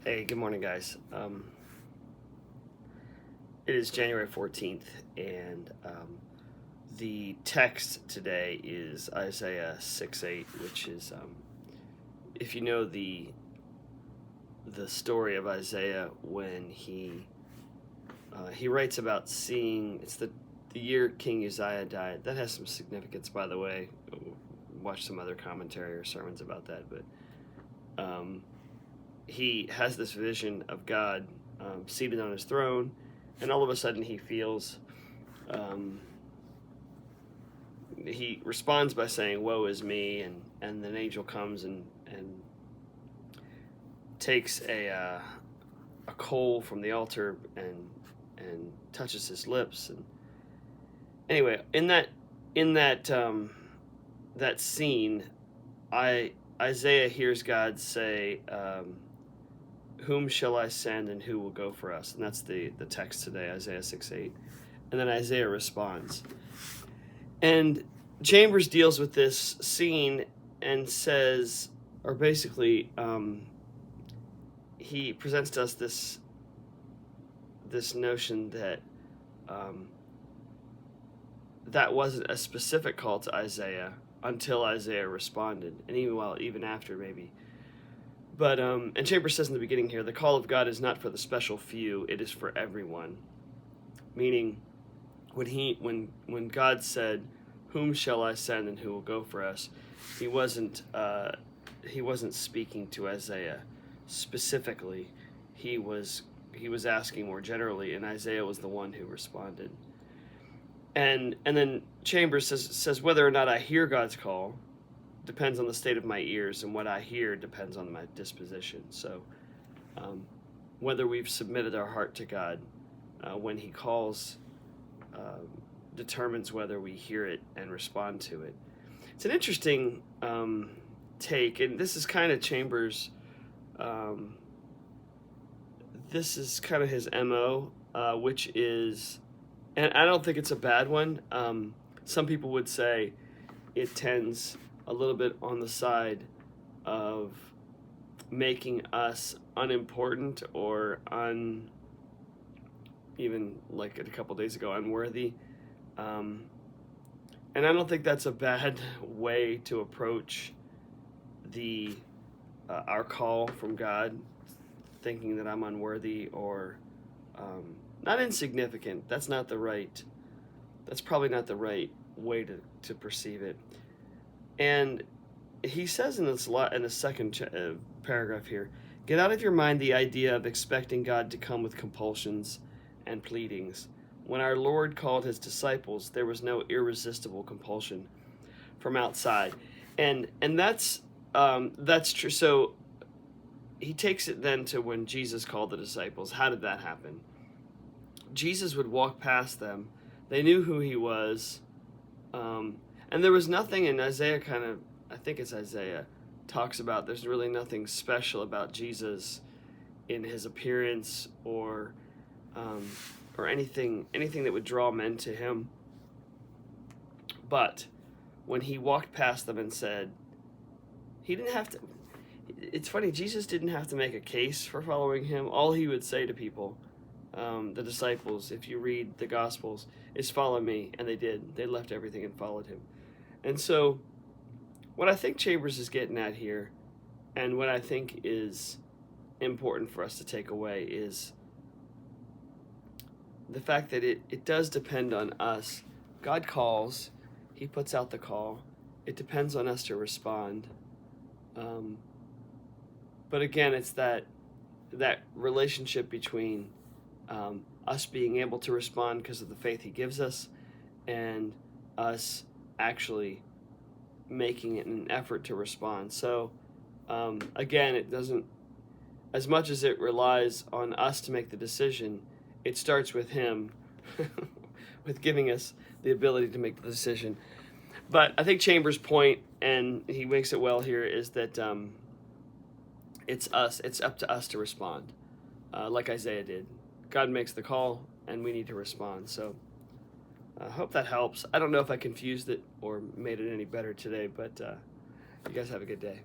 Hey, good morning, guys. It is January 14th, and the text today is Isaiah 6:8, which is, if you know the story of Isaiah when he writes about seeing, it's the year King Uzziah died. That has some significance, by the way. Watch some other commentary or sermons about that, but he has this vision of God seated on his throne, and all of a sudden he responds by saying, "Woe is me!" and an angel comes and takes a coal from the altar and touches his lips. And anyway, in that scene, Isaiah hears God say, "Whom shall I send, and who will go for us?" And that's the text today, Isaiah 6:8. And then Isaiah responds. And Chambers deals with this scene and says, or basically, he presents to us this notion that that wasn't a specific call to Isaiah until Isaiah responded, and even after maybe. But and Chambers says in the beginning here, the call of God is not for the special few; it is for everyone. Meaning, when God said, "Whom shall I send, and who will go for us?" He wasn't speaking to Isaiah specifically. He was asking more generally, and Isaiah was the one who responded. And then Chambers says whether or not I hear God's call depends on the state of my ears, and what I hear depends on my disposition. So whether we've submitted our heart to God when He calls determines whether we hear it and respond to it. It's an interesting take, and this is kind of Chambers. This is kind of his MO, which is, and I don't think it's a bad one. Some people would say it tends a little bit on the side of making us unimportant or even like a couple days ago, unworthy. And I don't think that's a bad way to approach our call from God, thinking that I'm unworthy or not insignificant. That's probably not the right way to perceive it. And he says in the second paragraph here, get out of your mind the idea of expecting God to come with compulsions and pleadings. When our Lord called his disciples, there was no irresistible compulsion from outside. And that's true. So he takes it then to when Jesus called the disciples. How did that happen? Jesus would walk past them. They knew who he was. And there was nothing in Isaiah I think it's Isaiah, talks about there's really nothing special about Jesus in his appearance or anything that would draw men to him. But when he walked past them and said, he didn't have to, it's funny, Jesus didn't have to make a case for following him. All he would say to people, the disciples, if you read the Gospels, is follow me. And they did. They left everything and followed him. And so what I think Chambers is getting at here, and what I think is important for us to take away, is the fact that it does depend on us. God calls. He puts out the call. It depends on us to respond. But again, it's that relationship between us being able to respond because of the faith he gives us, and us actually making it an effort to respond. So again, it doesn't, as much as it relies on us to make the decision, it starts with him with giving us the ability to make the decision. But I think Chambers' point, and he makes it well here, is that it's up to us to respond, like Isaiah did. God makes the call, and we need to respond. So I hope that helps. I don't know if I confused it or made it any better today, but you guys have a good day.